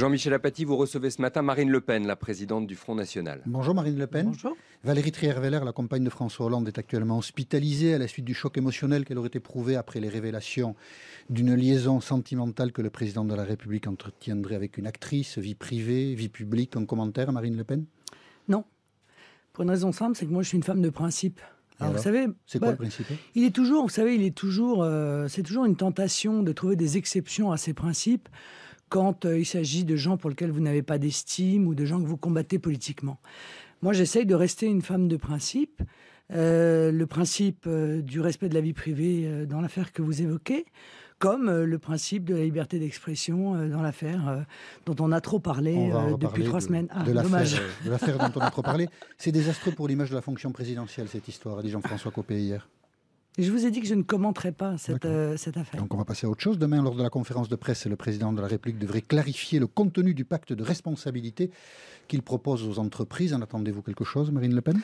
Jean-Michel Apathy, vous recevez ce matin Marine Le Pen, la présidente du Front National. Bonjour Marine Le Pen. Bonjour. Valérie Trierweiler, la compagne de François Hollande, est actuellement hospitalisée à la suite du choc émotionnel qu'elle aurait éprouvé après les révélations d'une liaison sentimentale que le président de la République entretiendrait avec une actrice, vie privée, vie publique. Un commentaire, Marine Le Pen? Non. Pour une raison simple, c'est que moi je suis une femme de principe. Alors, vous savez, c'est quoi le principe? c'est toujours une tentation de trouver des exceptions à ces principes quand il s'agit de gens pour lesquels vous n'avez pas d'estime ou de gens que vous combattez politiquement. Moi, j'essaye de rester une femme de principe. Le principe du respect de la vie privée dans l'affaire que vous évoquez, comme le principe de la liberté d'expression dans l'affaire dont on a trop parlé depuis 3 semaines. Dommage. De l'affaire dont on a trop parlé. C'est désastreux pour l'image de la fonction présidentielle, cette histoire, a dit Jean-François Copé hier. Et je vous ai dit que je ne commenterai pas cette affaire. Donc on va passer à autre chose. Demain, lors de la conférence de presse, le président de la République devrait clarifier le contenu du pacte de responsabilité qu'il propose aux entreprises. En attendez-vous quelque chose, Marine Le Pen ?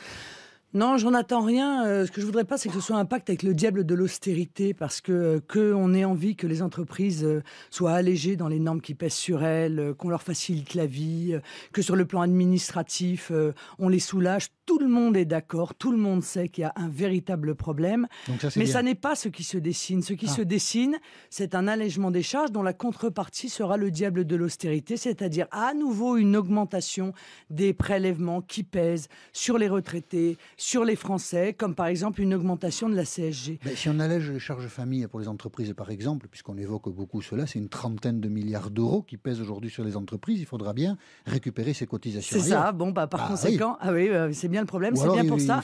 Non, j'en attends rien. Ce que je voudrais pas, c'est que ce soit un pacte avec le diable de l'austérité, parce qu'on ait envie que les entreprises soient allégées dans les normes qui pèsent sur elles, qu'on leur facilite la vie, que sur le plan administratif, on les soulage. Tout le monde est d'accord, tout le monde sait qu'il y a un véritable problème. Mais ça n'est pas ce qui se dessine. Ce qui se dessine, c'est un allègement des charges dont la contrepartie sera le diable de l'austérité, c'est-à-dire à nouveau une augmentation des prélèvements qui pèsent sur les retraités, sur les Français, comme par exemple une augmentation de la CSG. Mais si on allège les charges famille pour les entreprises, par exemple, puisqu'on évoque beaucoup cela, c'est une trentaine de milliards d'euros qui pèsent aujourd'hui sur les entreprises. Il faudra bien récupérer ces cotisations. C'est ça. Bon, par conséquent, c'est bien le problème. C'est bien pour ça.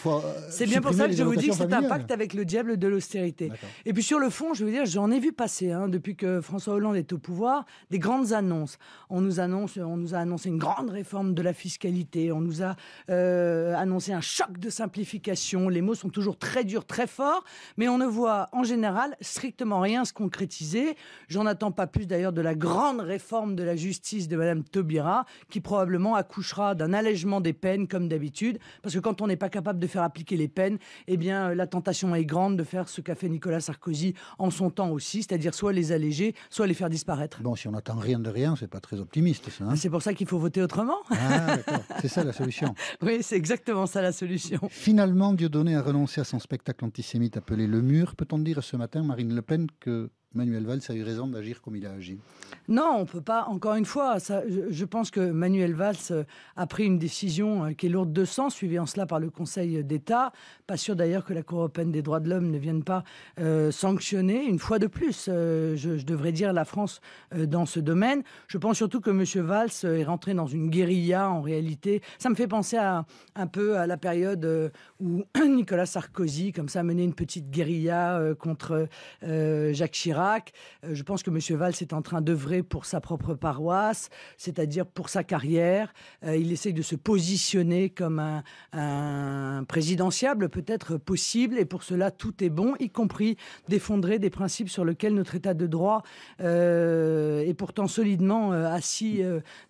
C'est bien pour ça que je vous dis que c'est un pacte avec le diable de l'austérité. Et puis sur le fond, je veux dire, j'en ai vu passer depuis que François Hollande est au pouvoir, des grandes annonces. On nous a annoncé une grande réforme de la fiscalité. On nous a annoncé un choc de simplification. Les mots sont toujours très durs, très forts, mais on ne voit en général strictement rien se concrétiser. J'en attends pas plus d'ailleurs de la grande réforme de la justice de Madame Taubira, qui probablement accouchera d'un allègement des peines comme d'habitude, parce que quand on n'est pas capable de faire appliquer les peines, eh bien la tentation est grande de faire ce qu'a fait Nicolas Sarkozy en son temps aussi, c'est-à-dire soit les alléger, soit les faire disparaître. Bon, si on n'attend rien de rien, c'est pas très optimiste, ça. Hein, c'est pour ça qu'il faut voter autrement. Ah, d'accord. C'est ça la solution. Oui, c'est exactement ça la solution. Finalement, Dieudonné a renoncé à son spectacle antisémite appelé Le Mur. Peut-on dire ce matin, Marine Le Pen, que Manuel Valls a eu raison d'agir comme il a agi? Non, on peut pas. Encore une fois, je pense que Manuel Valls a pris une décision qui est lourde de sens, suivie en cela par le Conseil d'État. Pas sûr d'ailleurs que la Cour européenne des droits de l'homme ne vienne pas sanctionner une fois de plus. Je devrais dire la France dans ce domaine. Je pense surtout que M. Valls est rentré dans une guérilla en réalité. Ça me fait penser un peu à la période où Nicolas Sarkozy, comme ça, menait une petite guérilla contre Jacques Chirac. Je pense que M. Valls est en train d'œuvrer pour sa propre paroisse, c'est-à-dire pour sa carrière. Il essaye de se positionner comme un présidentiable peut-être possible, et pour cela tout est bon, y compris d'effondrer des principes sur lesquels notre état de droit est pourtant solidement assis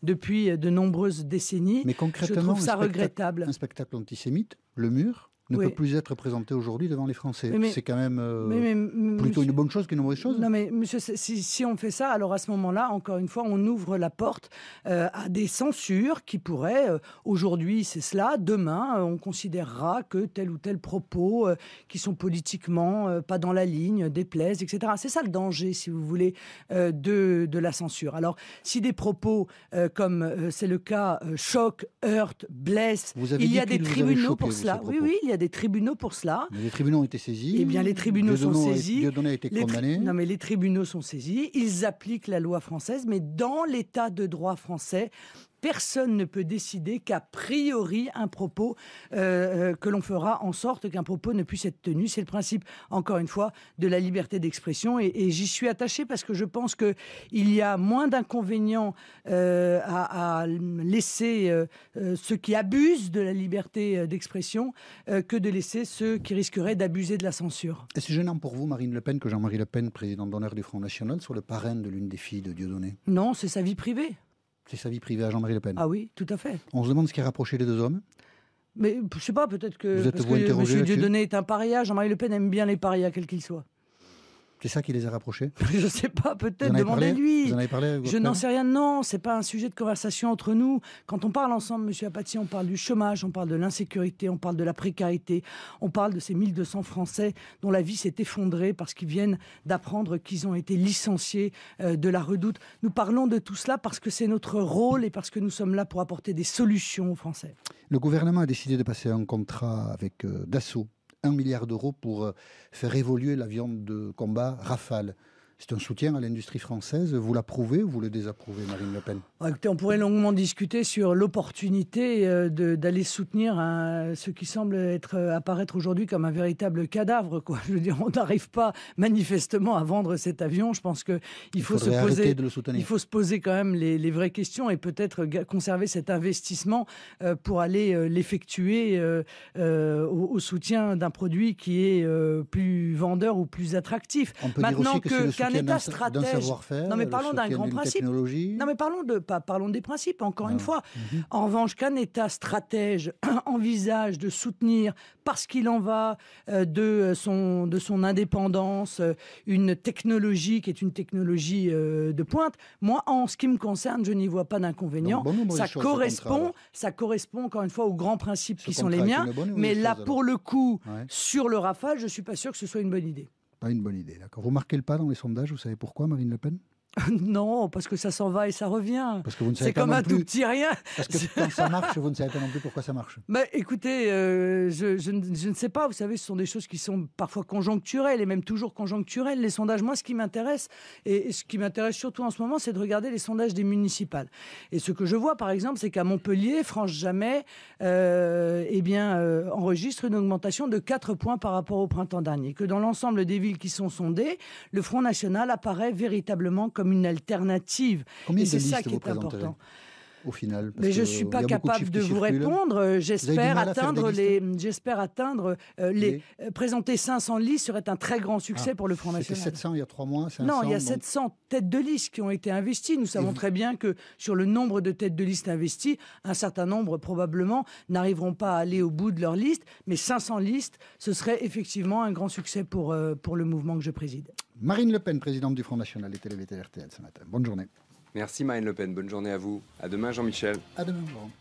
depuis de nombreuses décénies. Mais concrètement, je trouve ça regrettable. Un spectacle antisémite, Le Mur, ne peut plus être présenté aujourd'hui devant les Français. C'est quand même plutôt une bonne chose qu'une mauvaise chose. Non mais monsieur, si on fait ça, alors à ce moment-là, encore une fois, on ouvre la porte à des censures qui pourraient, aujourd'hui c'est cela, demain on considérera que tel ou tel propos qui sont politiquement pas dans la ligne, déplaisent, etc. C'est ça le danger, si vous voulez, de la censure. Alors si des propos comme c'est le cas, choquent, heurtent, blessent, il y a des tribunaux pour cela. Oui, il y a des tribunaux pour cela. Mais les tribunaux ont été saisis. Eh bien, les tribunaux sont saisis. Dieudonné a été condamné. Non, mais les tribunaux sont saisis. Ils appliquent la loi française, mais dans l'état de droit français, personne ne peut décider qu'a priori un propos, que l'on fera en sorte qu'un propos ne puisse être tenu. C'est le principe, encore une fois, de la liberté d'expression. Et j'y suis attachée parce que je pense qu'il y a moins d'inconvénients à laisser ceux qui abusent de la liberté d'expression que de laisser ceux qui risqueraient d'abuser de la censure. Est-ce gênant pour vous, Marine Le Pen, que Jean-Marie Le Pen, président d'honneur du Front National, soit le parrain de l'une des filles de Dieudonné? Non, c'est sa vie privée. C'est sa vie privée à Jean-Marie Le Pen. Ah oui, tout à fait. On se demande ce qui a rapproché les deux hommes. Mais je sais pas, peut-être que M. Dieudonné est un paria. Jean-Marie Le Pen aime bien les parias, quels qu'ils soient. C'est ça qui les a rapprochés? Je ne sais pas, peut-être, demandez-lui. Vous en avez parlé? Je n'en sais rien, non, ce n'est pas un sujet de conversation entre nous. Quand on parle ensemble, M. Apathy, on parle du chômage, on parle de l'insécurité, on parle de la précarité, on parle de ces 1200 Français dont la vie s'est effondrée parce qu'ils viennent d'apprendre qu'ils ont été licenciés de la Redoute. Nous parlons de tout cela parce que c'est notre rôle et parce que nous sommes là pour apporter des solutions aux Français. Le gouvernement a décidé de passer un contrat avec Dassault, 1 milliard d'euros pour faire évoluer l'avion de combat Rafale. C'est un soutien à l'industrie française. Vous l'approuvez ou vous le désapprouvez, Marine Le Pen? Écoutez, on pourrait longuement discuter sur l'opportunité d'aller soutenir ce qui semble apparaître aujourd'hui comme un véritable cadavre, quoi. Je veux dire, on n'arrive pas manifestement à vendre cet avion. Je pense qu'il faut se poser quand même les vraies questions et peut-être conserver cet investissement pour aller l'effectuer au soutien d'un produit qui est plus vendeur ou plus attractif. On peut maintenant dire aussi qu'un État stratège. Savoir-faire, non mais parlons d'un grand principe. Non mais parlons des principes, encore une fois. En revanche, qu'un État stratège envisage de soutenir, parce qu'il en va de son indépendance, une technologie qui est une technologie de pointe, moi, en ce qui me concerne, je n'y vois pas d'inconvénient. Ça correspond, encore une fois, aux grands principes qui sont les miens. Mais là, pour le coup, sur le Rafale, je ne suis pas sûr que ce soit une bonne idée. Pas une bonne idée, d'accord. Vous marquez le pas dans les sondages, vous savez pourquoi, Marine Le Pen? Non, parce que ça s'en va et ça revient. Parce que vous ne savez c'est comme un tout petit rien. Parce que quand ça marche, vous ne savez pas non plus pourquoi ça marche. Mais écoutez, je ne sais pas. Vous savez, ce sont des choses qui sont parfois conjoncturelles et même toujours conjoncturelles. Les sondages, moi, ce qui m'intéresse, et ce qui m'intéresse surtout en ce moment, c'est de regarder les sondages des municipales. Et ce que je vois, par exemple, c'est qu'à Montpellier, Franche Jamais enregistre une augmentation de 4 points par rapport au printemps dernier. Que dans l'ensemble des villes qui sont sondées, le Front National apparaît véritablement comme une alternative. Combien et de c'est listes ça qui est important. Au final, mais je ne suis pas capable de vous répondre. J'espère présenter 500 listes serait un très grand succès pour le Front National. C'était 700 il y a 3 mois, 500, non, il y a 700 têtes de liste qui ont été investies. Nous savons très bien que sur le nombre de têtes de liste investies, un certain nombre probablement n'arriveront pas à aller au bout de leur liste, mais 500 listes, ce serait effectivement un grand succès pour le mouvement que je préside. Marine Le Pen, présidente du Front National et télévtr RTL ce matin. Bonne journée. Merci Marine Le Pen, bonne journée à vous. À demain Jean-Michel. À demain Laurent.